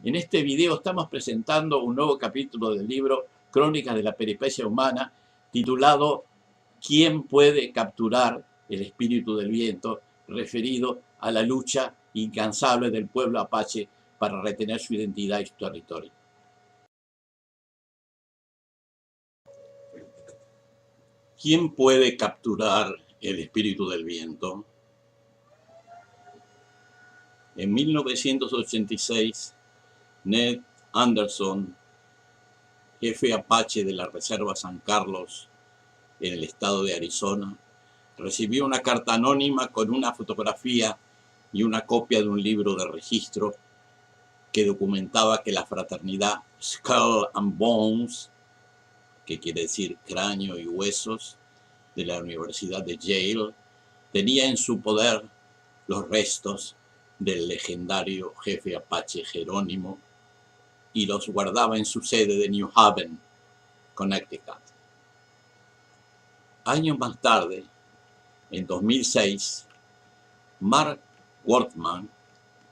En este video estamos presentando un nuevo capítulo del libro Crónicas de la Peripecia Humana, titulado ¿Quién puede capturar el espíritu del viento?, referido a la lucha incansable del pueblo apache para retener su identidad y su territorio. ¿Quién puede capturar el espíritu del viento? En 1986, Ned Anderson, jefe apache de la Reserva San Carlos en el estado de Arizona, recibió una carta anónima con una fotografía y una copia de un libro de registro que documentaba que la fraternidad Skull and Bones, que quiere decir cráneo y huesos, de la Universidad de Yale, tenía en su poder los restos del legendario jefe apache Jerónimo y los guardaba en su sede de New Haven, Connecticut. Años más tarde, en 2006, Mark Wortman,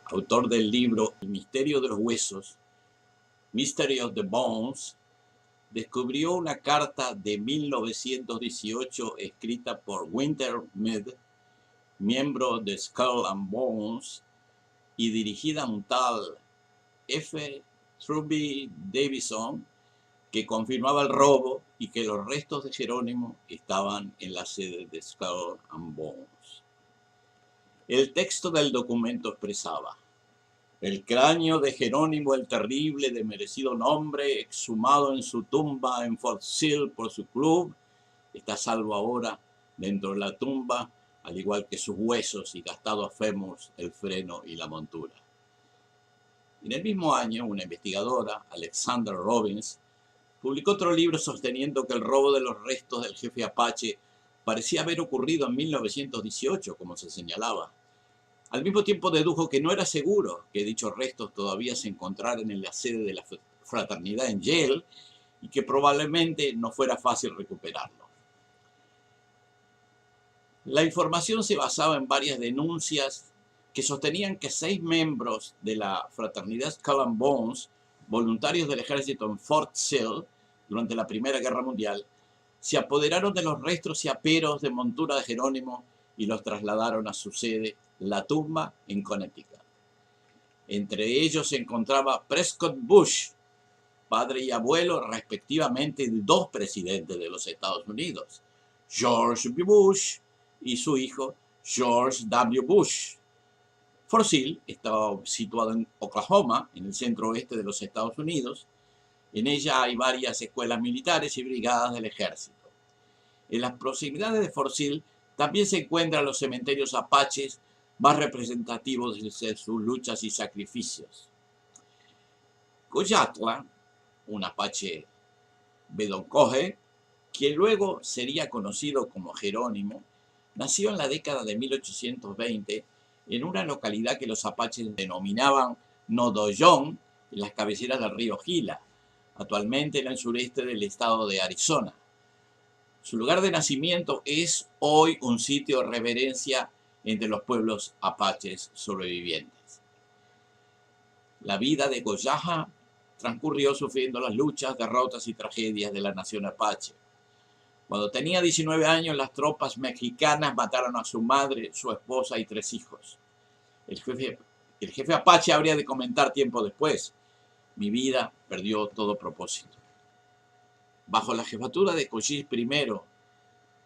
autor del libro El misterio de los huesos, Mystery of the Bones, descubrió una carta de 1918 escrita por Winter Mead, miembro de Skull and Bones, y dirigida a un tal F. Truby Davison, que confirmaba el robo y que los restos de Jerónimo estaban en la sede de Skull and Bones. El texto del documento expresaba: el cráneo de Jerónimo el Terrible, de merecido nombre, exhumado en su tumba en Fort Sill por su club, está salvo ahora dentro de la tumba, al igual que sus huesos y gastados fémurs, el freno y la montura. En el mismo año, una investigadora, Alexandra Robbins, publicó otro libro sosteniendo que el robo de los restos del jefe apache parecía haber ocurrido en 1918, como se señalaba. Al mismo tiempo dedujo que no era seguro que dichos restos todavía se encontraran en la sede de la fraternidad en Yale y que probablemente no fuera fácil recuperarlos. La información se basaba en varias denuncias que sostenían que 6 miembros de la fraternidad Skull and Bones, voluntarios del ejército en Fort Sill durante la Primera Guerra Mundial, se apoderaron de los restos y aperos de montura de Jerónimo y los trasladaron a su sede, la tumba, en Connecticut. Entre ellos se encontraba Prescott Bush, padre y abuelo respectivamente de 2 presidentes de los Estados Unidos, George B. Bush y su hijo George W. Bush. Fort Sill estaba situado en Oklahoma, en el centro oeste de los Estados Unidos. En ella hay varias escuelas militares y brigadas del ejército. En las proximidades de Fort Sill también se encuentran los cementerios apaches más representativos de sus luchas y sacrificios. Goyatla, un apache bedonkohe, quien luego sería conocido como Jerónimo, nació en la década de 1820 en una localidad que los apaches denominaban Nodoyón, en las cabeceras del río Gila, actualmente en el sureste del estado de Arizona. Su lugar de nacimiento es hoy un sitio de reverencia entre los pueblos apaches sobrevivientes. La vida de Goyaja transcurrió sufriendo las luchas, derrotas y tragedias de la nación apache. Cuando tenía 19 años, las tropas mexicanas mataron a su madre, su esposa y 3 hijos. El jefe apache habría de comentar tiempo después: mi vida perdió todo propósito. Bajo la jefatura de Cochise primero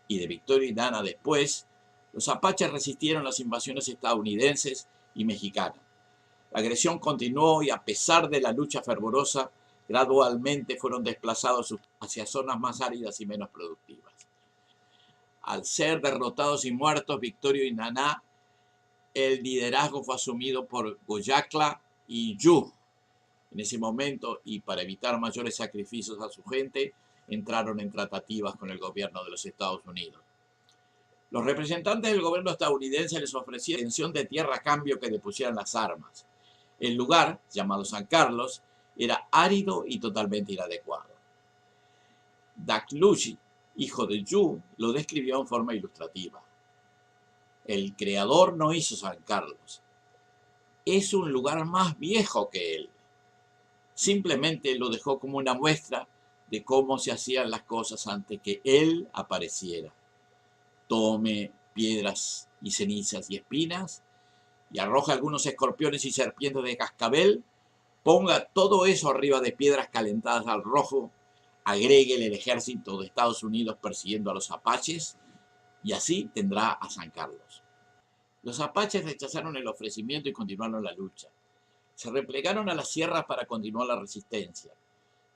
y de Victoria Nana después, los apaches resistieron las invasiones estadounidenses y mexicanas. La agresión continuó y, a pesar de la lucha fervorosa, gradualmente fueron desplazados hacia zonas más áridas y menos productivas. Al ser derrotados y muertos Victorio y Nana, el liderazgo fue asumido por Goyatla y Yu. En ese momento, y para evitar mayores sacrificios a su gente, entraron en tratativas con el gobierno de los Estados Unidos. Los representantes del gobierno estadounidense les ofrecieron extensión de tierra a cambio que depusieran las armas. El lugar, llamado San Carlos, era árido y totalmente inadecuado. Dakluchi, hijo de Yu, lo describió en forma ilustrativa. El creador no hizo San Carlos. Es un lugar más viejo que él. simplemente lo dejó como una muestra de cómo se hacían las cosas antes que él apareciera. Tome piedras y cenizas y espinas y arroja algunos escorpiones y serpientes de cascabel, ponga todo eso arriba de piedras calentadas al rojo, agréguele el ejército de Estados Unidos persiguiendo a los apaches y así tendrá a San Carlos. Los apaches rechazaron el ofrecimiento y continuaron la lucha. Se replegaron a las sierras para continuar la resistencia.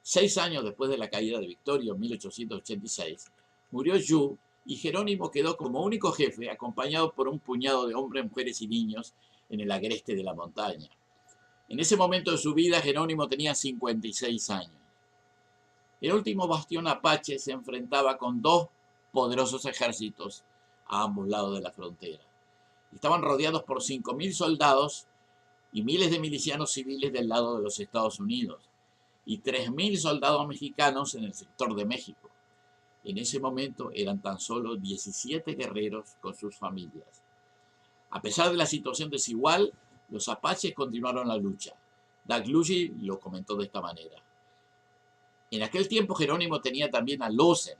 6 años después de la caída de Victoria en 1886, murió Yu y Jerónimo quedó como único jefe, acompañado por un puñado de hombres, mujeres y niños en el agreste de la montaña. En ese momento de su vida, Jerónimo tenía 56 años. El último bastión apache se enfrentaba con 2 poderosos ejércitos a ambos lados de la frontera. Estaban rodeados por 5.000 soldados y miles de milicianos civiles del lado de los Estados Unidos y 3.000 soldados mexicanos en el sector de México. En ese momento eran tan solo 17 guerreros con sus familias. A pesar de la situación desigual, los apaches continuaron la lucha. Dalgleish lo comentó de esta manera. En aquel tiempo Jerónimo tenía también a Lozen,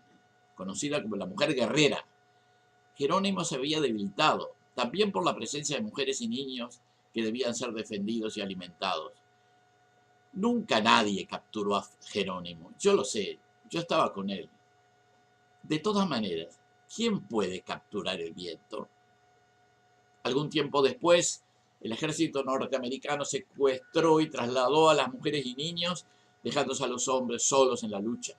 conocida como la mujer guerrera. Jerónimo se había debilitado, también por la presencia de mujeres y niños que debían ser defendidos y alimentados. Nunca nadie capturó a Jerónimo. Yo lo sé, yo estaba con él. De todas maneras, ¿quién puede capturar el viento? Algún tiempo después, el ejército norteamericano secuestró y trasladó a las mujeres y niños, dejándose a los hombres solos en la lucha.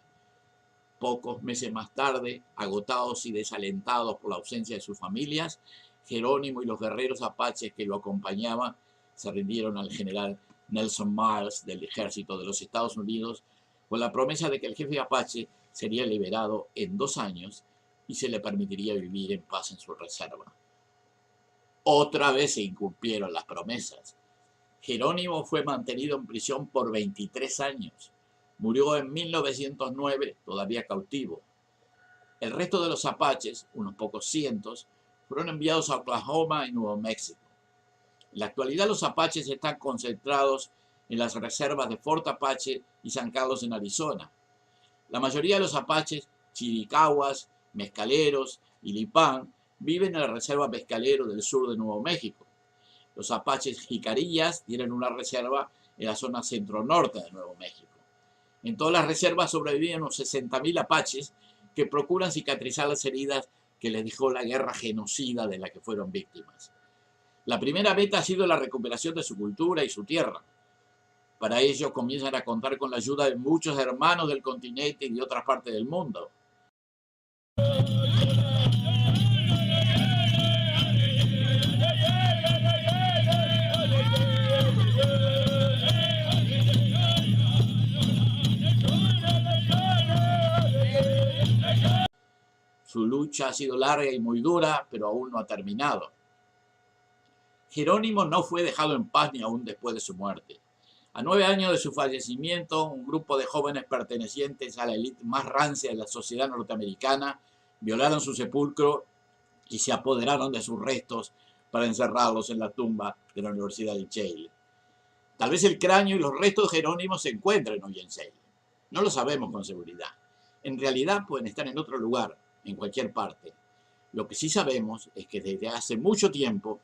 Pocos meses más tarde, agotados y desalentados por la ausencia de sus familias, Jerónimo y los guerreros apaches que lo acompañaban se rindieron al general Nelson Miles del ejército de los Estados Unidos con la promesa de que el jefe apache sería liberado en 2 años y se le permitiría vivir en paz en su reserva. Otra vez se incumplieron las promesas. Jerónimo fue mantenido en prisión por 23 años. Murió en 1909, todavía cautivo. El resto de los apaches, unos pocos cientos, fueron enviados a Oklahoma y Nuevo México. En la actualidad los apaches están concentrados en las reservas de Fort Apache y San Carlos en Arizona. La mayoría de los apaches, chiricahuas, mezcaleros y lipán, viven en la reserva pescalero del sur de Nuevo México. Los apaches jicarillas tienen una reserva en la zona centro-norte de Nuevo México. En todas las reservas sobreviven unos 60.000 apaches que procuran cicatrizar las heridas que les dejó la guerra genocida de la que fueron víctimas. La primera meta ha sido la recuperación de su cultura y su tierra. Para ello comienzan a contar con la ayuda de muchos hermanos del continente y de otras partes del mundo. Su lucha ha sido larga y muy dura, pero aún no ha terminado. Jerónimo no fue dejado en paz ni aún después de su muerte. A 9 años de su fallecimiento, un grupo de jóvenes pertenecientes a la élite más rancia de la sociedad norteamericana violaron su sepulcro y se apoderaron de sus restos para encerrarlos en la tumba de la Universidad de Yale. Tal vez el cráneo y los restos de Jerónimo se encuentren hoy en Yale. No lo sabemos con seguridad. En realidad pueden estar en otro lugar, en cualquier parte. Lo que sí sabemos es que desde hace mucho tiempo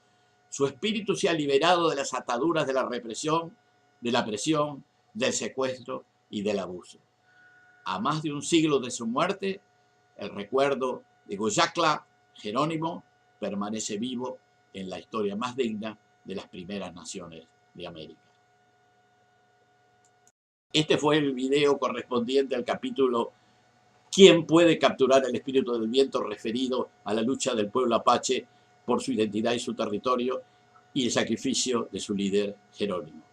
su espíritu se ha liberado de las ataduras de la represión, de la presión, del secuestro y del abuso. A más de un siglo de su muerte, el recuerdo de Goyakla Jerónimo permanece vivo en la historia más digna de las primeras naciones de América. Este fue el video correspondiente al capítulo ¿Quién puede capturar el espíritu del viento?, referido a la lucha del pueblo apache por su identidad y su territorio y el sacrificio de su líder Jerónimo.